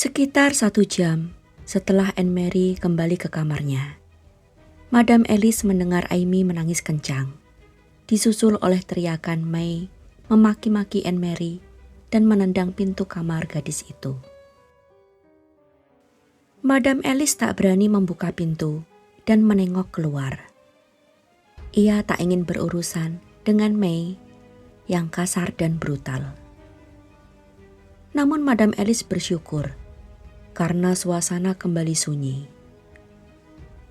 Sekitar 1 jam setelah Anne Mary kembali ke kamarnya, Madam Alice mendengar Amy menangis kencang, disusul oleh teriakan May memaki-maki Anne Mary dan menendang pintu kamar gadis itu. Madam Alice tak berani membuka pintu dan menengok keluar. Ia tak ingin berurusan dengan May yang kasar dan brutal. Namun Madam Alice bersyukur karena suasana kembali sunyi.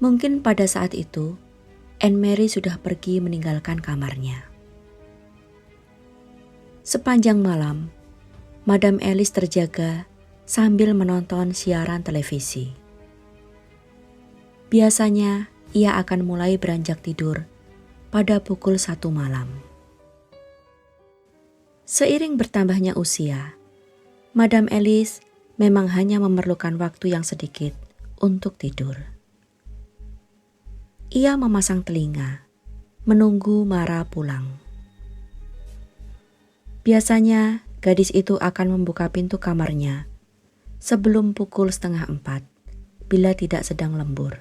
Mungkin pada saat itu, Anne Mary sudah pergi meninggalkan kamarnya. Sepanjang malam, Madam Alice terjaga sambil menonton siaran televisi. Biasanya, ia akan mulai beranjak tidur pada pukul 1 malam. Seiring bertambahnya usia, Madam Alice memang hanya memerlukan waktu yang sedikit untuk tidur. Ia memasang telinga, menunggu Mara pulang. Biasanya gadis itu akan membuka pintu kamarnya sebelum pukul 3:30 bila tidak sedang lembur.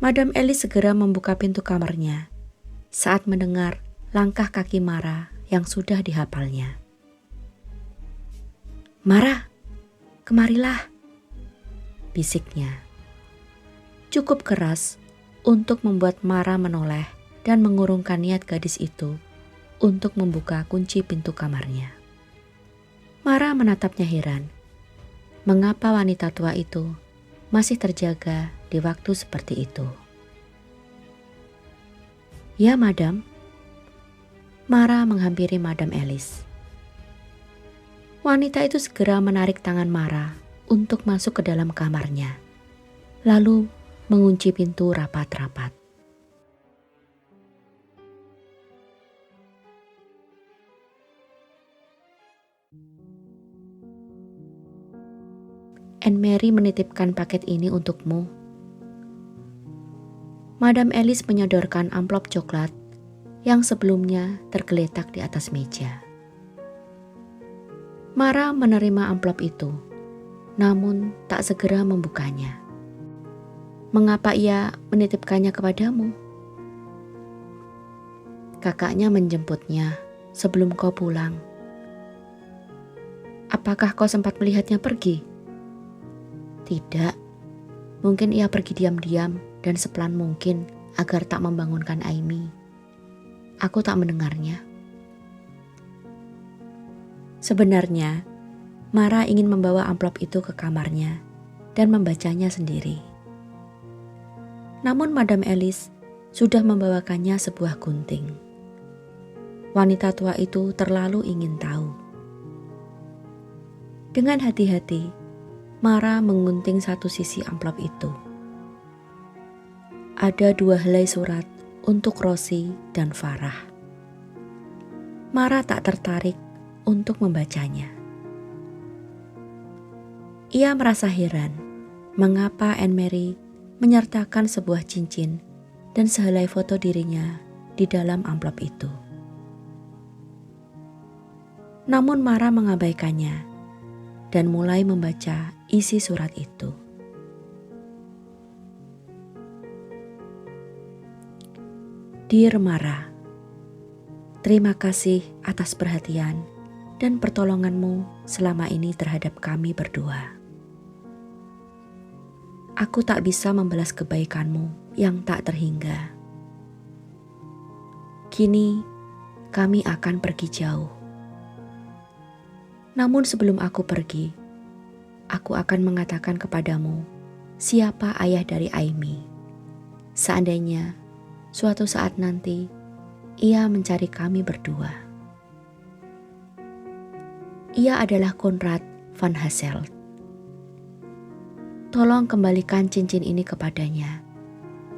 Madam Alice segera membuka pintu kamarnya saat mendengar langkah kaki Mara yang sudah dihafalnya. "Mara, kemarilah," bisiknya. Cukup keras untuk membuat Mara menoleh dan mengurungkan niat gadis itu untuk membuka kunci pintu kamarnya. Mara menatapnya heran. Mengapa wanita tua itu masih terjaga di waktu seperti itu? "Ya, Madam." Mara menghampiri Madam Alice. Wanita itu segera menarik tangan Mara untuk masuk ke dalam kamarnya, lalu mengunci pintu rapat-rapat. "Anne Mary menitipkan paket ini untukmu." Madam Alice menyodorkan amplop coklat yang sebelumnya tergeletak di atas meja. Mara menerima amplop itu, namun tak segera membukanya. "Mengapa ia menitipkannya kepadamu?" "Kakaknya menjemputnya sebelum kau pulang." "Apakah kau sempat melihatnya pergi?" "Tidak, mungkin ia pergi diam-diam dan sepelan mungkin agar tak membangunkan Amy. Aku tak mendengarnya." Sebenarnya, Mara ingin membawa amplop itu ke kamarnya dan membacanya sendiri. Namun Madam Alice sudah membawakannya sebuah gunting. Wanita tua itu terlalu ingin tahu. Dengan hati-hati, Mara mengunting satu sisi amplop itu. Ada 2 helai surat untuk Rosie dan Farah. Mara tak tertarik untuk membacanya. Ia merasa heran mengapa Anne Mary menyertakan sebuah cincin dan sehelai foto dirinya di dalam amplop itu. Namun Mara mengabaikannya dan mulai membaca isi surat itu. "Dear Mara, terima kasih atas perhatian dan pertolonganmu selama ini terhadap kami berdua. Aku tak bisa membalas kebaikanmu yang tak terhingga. Kini kami akan pergi jauh. Namun sebelum aku pergi, aku akan mengatakan kepadamu siapa ayah dari Amy. Seandainya suatu saat nanti ia mencari kami berdua. Ia adalah Konrad van Hasselt. Tolong kembalikan cincin ini kepadanya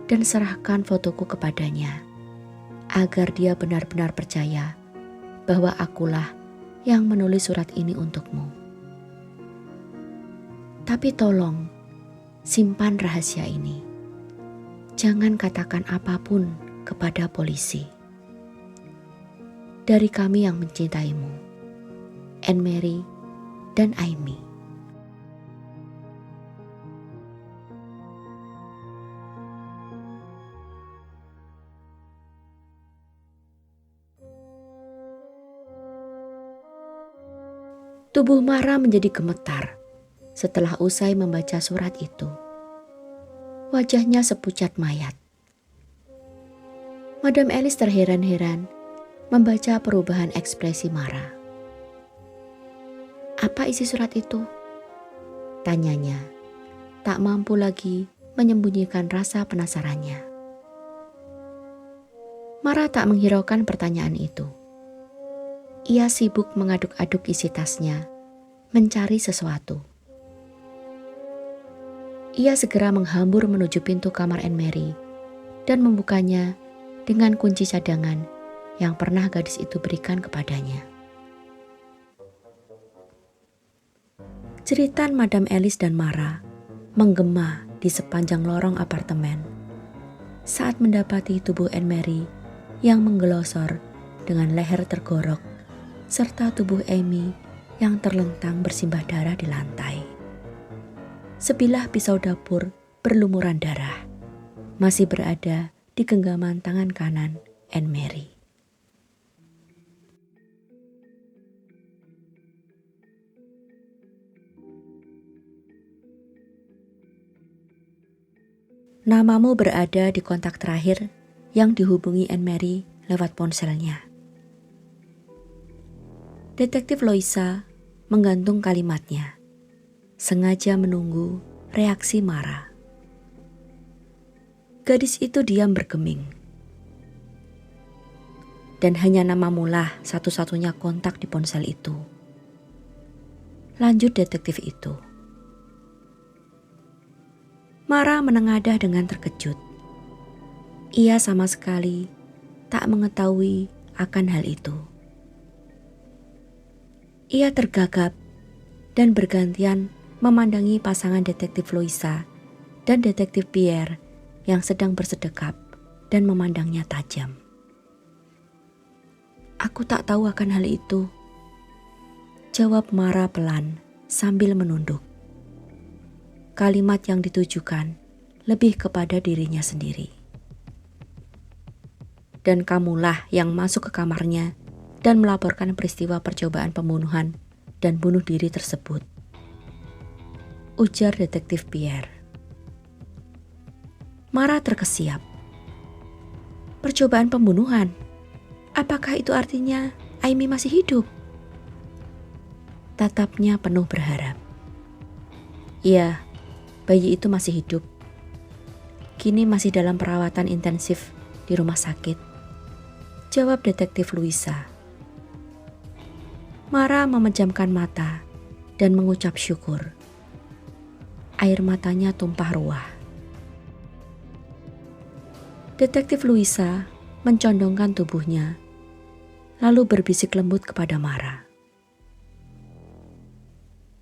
dan serahkan fotoku kepadanya agar dia benar-benar percaya bahwa akulah yang menulis surat ini untukmu. Tapi tolong simpan rahasia ini. Jangan katakan apapun kepada polisi. Dari kami yang mencintaimu, Anne Mary dan Amy. Tubuh Mara menjadi gemetar setelah usai membaca surat itu. Wajahnya sepucat mayat. Madam Alice terheran-heran membaca perubahan ekspresi Mara. "Apa isi surat itu?" tanyanya, tak mampu lagi menyembunyikan rasa penasarannya. Mara tak menghiraukan pertanyaan itu. Ia sibuk mengaduk-aduk isi tasnya, mencari sesuatu. Ia segera menghambur menuju pintu kamar Anne Mary dan membukanya dengan kunci cadangan yang pernah gadis itu berikan kepadanya. Jeritan Madam Alice dan Mara menggema di sepanjang lorong apartemen saat mendapati tubuh Anne Mary yang menggelosor dengan leher tergorok serta tubuh Amy yang terlentang bersimbah darah di lantai. Sebilah pisau dapur berlumuran darah masih berada di genggaman tangan kanan Anne Mary. Namamu berada di kontak terakhir yang dihubungi Anne Mary lewat ponselnya. Detektif Loisa menggantung kalimatnya, sengaja menunggu reaksi Mara. Gadis itu diam bergeming. Dan hanya namamulah satu-satunya kontak di ponsel itu. Lanjut detektif itu. Mara menengadah dengan terkejut. Ia sama sekali tak mengetahui akan hal itu. Ia tergagap dan bergantian memandangi pasangan detektif Loisa dan detektif Pierre yang sedang bersedekap dan memandangnya tajam. "Aku tak tahu akan hal itu," jawab Mara pelan sambil menunduk. Kalimat yang ditujukan lebih kepada dirinya sendiri. "Dan kamulah yang masuk ke kamarnya dan melaporkan peristiwa percobaan pembunuhan dan bunuh diri tersebut," ujar detektif Pierre. Mara terkesiap. "Percobaan pembunuhan? Apakah itu artinya Amy masih hidup?" Tatapnya penuh berharap. "Iya, bayi itu masih hidup. Kini masih dalam perawatan intensif di rumah sakit," jawab detektif Luisa. Mara memejamkan mata dan mengucap syukur. Air matanya tumpah ruah. Detektif Luisa mencondongkan tubuhnya, lalu berbisik lembut kepada Mara.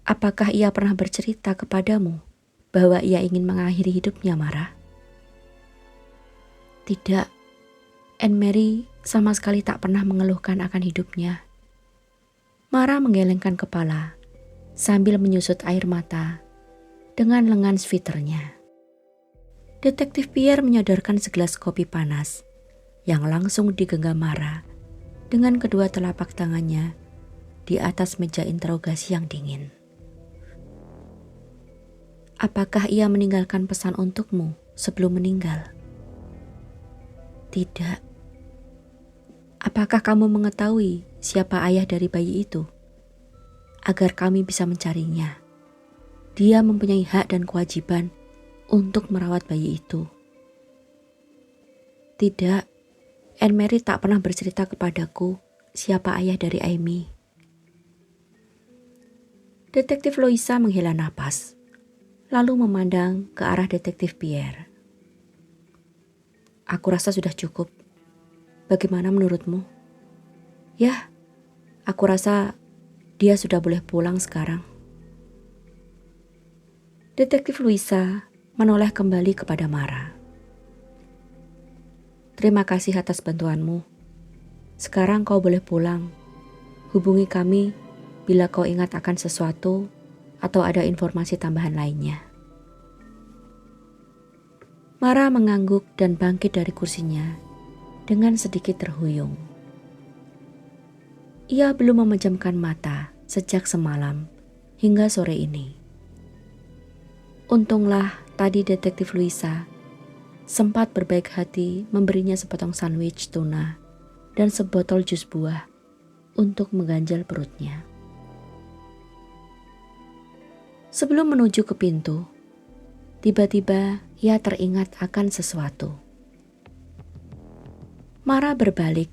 "Apakah ia pernah bercerita kepadamu bahwa ia ingin mengakhiri hidupnya, Mara?" "Tidak, Anne Mary sama sekali tak pernah mengeluhkan akan hidupnya." Mara menggelengkan kepala sambil menyusut air mata dengan lengan sviternya. Detektif Pierre menyodorkan segelas kopi panas yang langsung digenggam Mara dengan kedua telapak tangannya di atas meja interogasi yang dingin. "Apakah ia meninggalkan pesan untukmu sebelum meninggal?" "Tidak." "Apakah kamu mengetahui siapa ayah dari bayi itu? Agar kami bisa mencarinya. Dia mempunyai hak dan kewajiban untuk merawat bayi itu." "Tidak, Anne Mary tak pernah bercerita kepadaku siapa ayah dari Amy." Detektif Loisa menghela napas, lalu memandang ke arah detektif Pierre. "Aku rasa sudah cukup. Bagaimana menurutmu?" "Ya, aku rasa dia sudah boleh pulang sekarang." Detektif Luisa menoleh kembali kepada Mara. "Terima kasih atas bantuanmu. Sekarang kau boleh pulang. Hubungi kami bila kau ingat akan sesuatu atau ada informasi tambahan lainnya. Mara mengangguk dan bangkit dari kursinya dengan sedikit terhuyung. Ia belum memejamkan mata sejak semalam hingga sore ini. Untunglah tadi detektif Luisa sempat berbaik hati memberinya sepotong sandwich tuna dan sebotol jus buah untuk mengganjal perutnya. Sebelum menuju ke pintu, tiba-tiba ia teringat akan sesuatu. Mara berbalik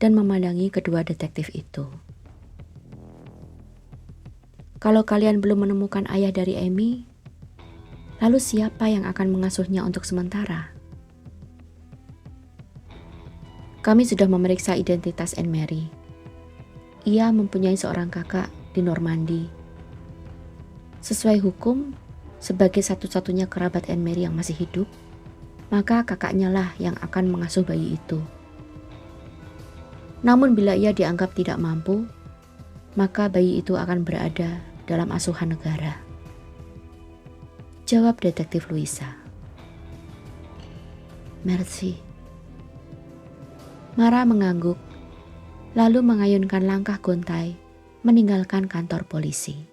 dan memandangi kedua detektif itu. Kalau kalian belum menemukan ayah dari Amy, lalu siapa yang akan mengasuhnya untuk sementara? Kami sudah memeriksa identitas Anne Mary. Ia mempunyai seorang kakak di Normandy. Sesuai hukum, sebagai satu-satunya kerabat Anne Mary yang masih hidup, maka kakaknya lah yang akan mengasuh bayi itu. Namun bila ia dianggap tidak mampu, maka bayi itu akan berada dalam asuhan negara. Jawab detektif Luisa. Merci. Mara mengangguk, lalu mengayunkan langkah gontai meninggalkan kantor polisi.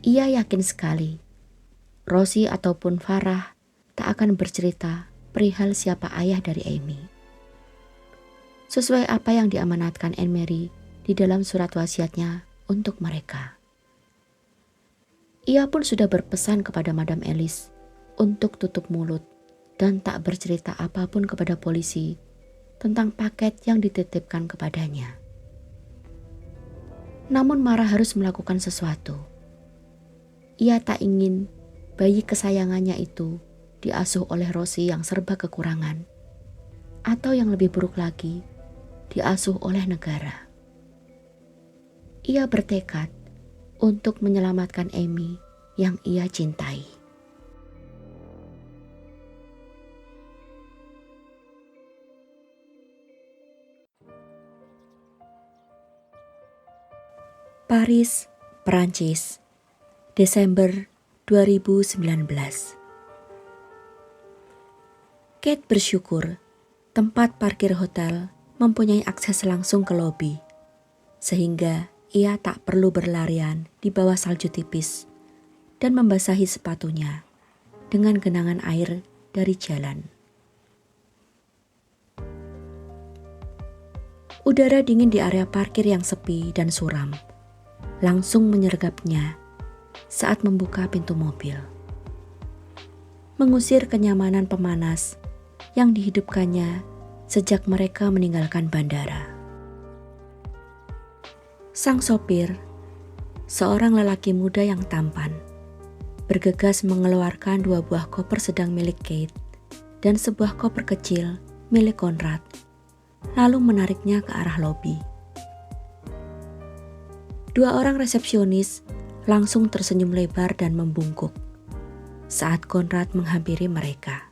Ia yakin sekali, Rosie ataupun Farah tak akan bercerita perihal siapa ayah dari Amy. Sesuai apa yang diamanatkan Anne Mary di dalam surat wasiatnya untuk mereka. Ia pun sudah berpesan kepada Madam Alice untuk tutup mulut dan tak bercerita apapun kepada polisi tentang paket yang dititipkan kepadanya. Namun Mara harus melakukan sesuatu. Ia tak ingin bayi kesayangannya itu diasuh oleh Rosie yang serba kekurangan, atau yang lebih buruk lagi, diasuh oleh negara. Ia bertekad untuk menyelamatkan Amy yang ia cintai. Paris, Perancis, Desember 2019. Kate bersyukur tempat parkir hotel mempunyai akses langsung ke lobi, sehingga ia tak perlu berlarian di bawah salju tipis dan membasahi sepatunya dengan genangan air dari jalan. Udara dingin di area parkir yang sepi dan suram langsung menyergapnya saat membuka pintu mobil, mengusir kenyamanan pemanas yang dihidupkannya sejak mereka meninggalkan bandara. Sang sopir, seorang lelaki muda yang tampan, bergegas mengeluarkan 2 buah koper sedang milik Kate dan sebuah koper kecil milik Conrad, lalu menariknya ke arah lobi. 2 orang resepsionis langsung tersenyum lebar dan membungkuk saat Conrad menghampiri mereka.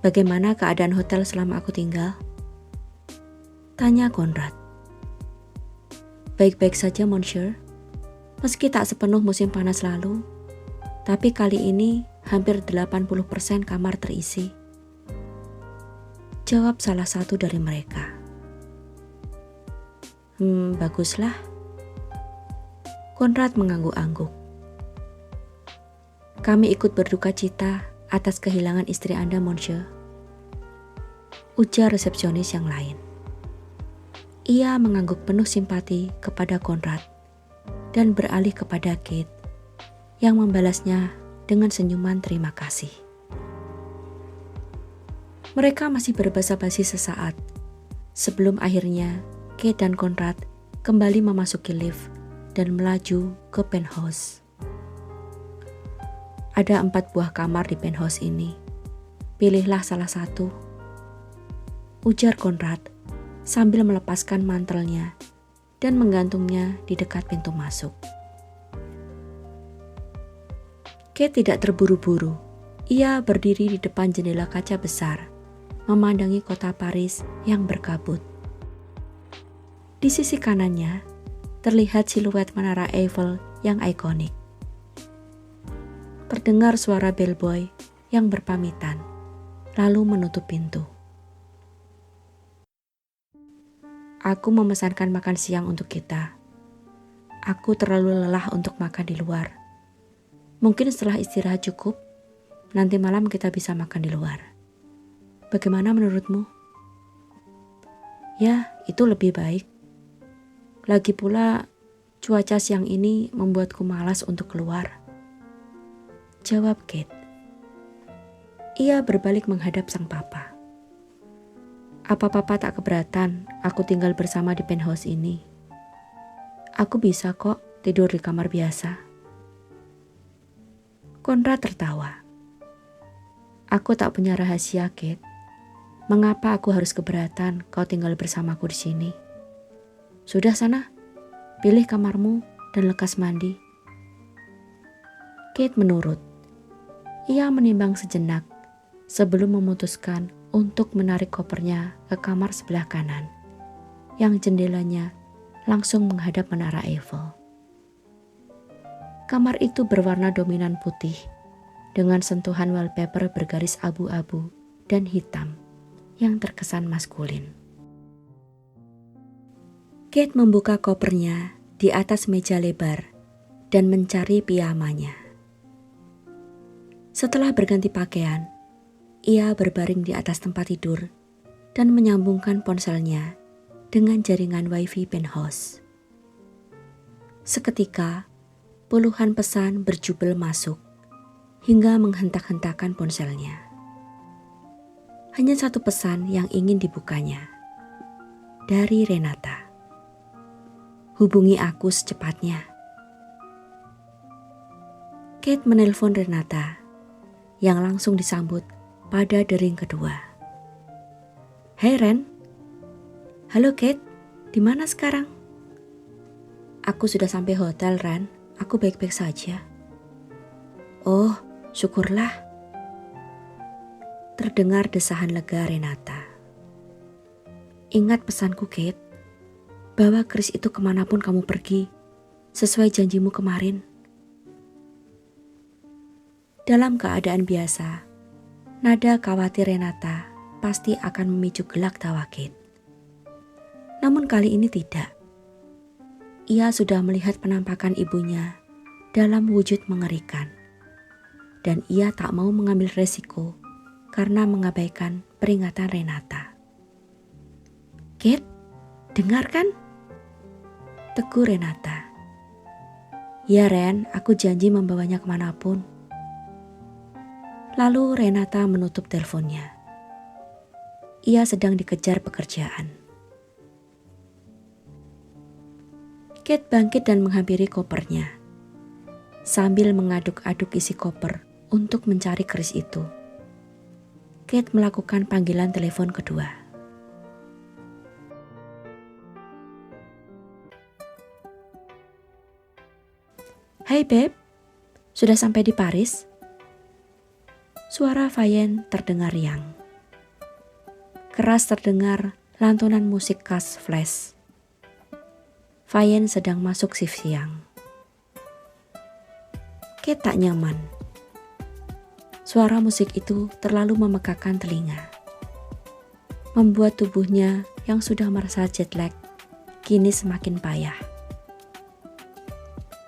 "Bagaimana keadaan hotel selama aku tinggal?" tanya Conrad. "Baik-baik saja, Monsieur. Meski tak sepenuh musim panas lalu, tapi kali ini hampir 80% kamar terisi," jawab salah satu dari mereka. Baguslah." Conrad mengangguk-angguk. "Kami ikut berduka cita atas kehilangan istri Anda, Monsieur," ujar resepsionis yang lain. Ia mengangguk penuh simpati kepada Conrad dan beralih kepada Kate yang membalasnya dengan senyuman terima kasih. Mereka masih berbasa-basi sesaat sebelum akhirnya Kate dan Conrad kembali memasuki lift dan melaju ke penthouse. "Ada 4 buah kamar di penthouse ini. Pilihlah salah satu," ujar Conrad sambil melepaskan mantelnya dan menggantungnya di dekat pintu masuk. Kate tidak terburu-buru. Ia berdiri di depan jendela kaca besar, memandangi kota Paris yang berkabut. Di sisi kanannya terlihat siluet menara Eiffel yang ikonik. Terdengar suara bellboy yang berpamitan, lalu menutup pintu. Aku memesankan makan siang untuk kita. Aku terlalu lelah untuk makan di luar. Mungkin setelah istirahat cukup, nanti malam kita bisa makan di luar. Bagaimana menurutmu? Ya, itu lebih baik. Lagi pula, cuaca siang ini membuatku malas untuk keluar. Jawab Kate. Ia berbalik menghadap sang papa. Apa papa tak keberatan aku tinggal bersama di penthouse ini? Aku bisa kok tidur di kamar biasa. Konrad tertawa. Aku tak punya rahasia, Kate. Mengapa aku harus keberatan kau tinggal bersamaku di sini? Sudah sana, pilih kamarmu dan lekas mandi. Kate menurut. Ia menimbang sejenak sebelum memutuskan untuk menarik kopernya ke kamar sebelah kanan, yang jendelanya langsung menghadap menara Eiffel. Kamar itu berwarna dominan putih, dengan sentuhan wallpaper bergaris abu-abu dan hitam yang terkesan maskulin. Kate membuka kopernya di atas meja lebar dan mencari piyamanya. Setelah berganti pakaian, ia berbaring di atas tempat tidur dan menyambungkan ponselnya dengan jaringan wifi penthouse. Seketika, puluhan pesan berjubel masuk hingga menghentak-hentakan ponselnya. Hanya satu pesan yang ingin dibukanya. Dari Renata. Hubungi aku secepatnya. Kate menelpon Renata yang langsung disambut pada dering kedua. Hai Ren. Halo Kate, di mana sekarang? Aku sudah sampai hotel Ren, aku baik-baik saja. Oh, syukurlah. Terdengar desahan lega Renata. Ingat pesanku Kate, bawa Chris itu kemanapun kamu pergi, sesuai janjimu kemarin. Dalam keadaan biasa, nada khawatir Renata pasti akan memicu gelak tawa Kate. Namun kali ini tidak. Ia sudah melihat penampakan ibunya dalam wujud mengerikan. Dan ia tak mau mengambil resiko karena mengabaikan peringatan Renata. Kate, dengar kan? Tegur Renata. Ya Ren, aku janji membawanya kemanapun. Lalu Renata menutup teleponnya. Ia sedang dikejar pekerjaan. Kate bangkit dan menghampiri kopernya. Sambil mengaduk-aduk isi koper untuk mencari keris itu, Kate melakukan panggilan telepon kedua. Hai Beb, sudah sampai di Paris? Suara Fayen terdengar riang. Keras terdengar lantunan musik khas Flash. Fayen sedang masuk shift siang. Kate tak nyaman. Suara musik itu terlalu memekakan telinga. Membuat tubuhnya yang sudah merasa jet lag kini semakin payah.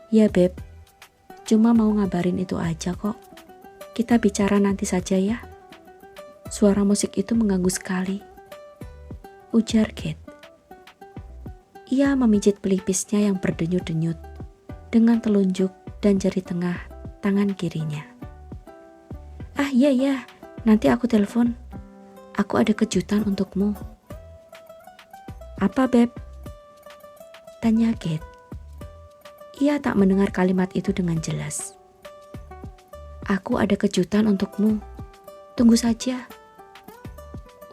Ya Beb, cuma mau ngabarin itu aja kok. Kita bicara nanti saja ya. Suara musik itu mengganggu sekali. Ujar Kate. Ia memijit pelipisnya yang berdenyut-denyut dengan telunjuk dan jari tengah tangan kirinya. Ah iya, nanti aku telepon. Aku ada kejutan untukmu. Apa Beb? Tanya Kate. Ia tak mendengar kalimat itu dengan jelas. Aku ada kejutan untukmu. Tunggu saja.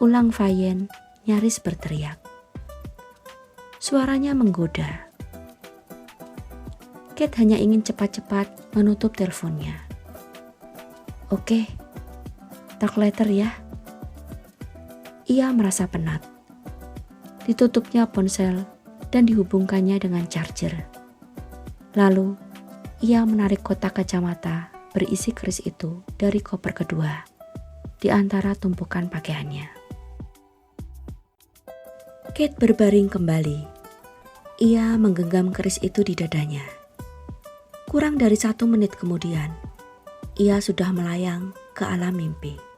Ulang Fayen nyaris berteriak. Suaranya menggoda. Kate hanya ingin cepat-cepat menutup teleponnya. Oke, talk later ya. Ia merasa penat. Ditutupnya ponsel dan dihubungkannya dengan charger. Lalu, ia menarik kotak kacamata berisi keris itu dari koper kedua, di antara tumpukan pakaiannya. Kate berbaring kembali. Ia menggenggam keris itu di dadanya. Kurang dari 1 menit kemudian, ia sudah melayang ke alam mimpi.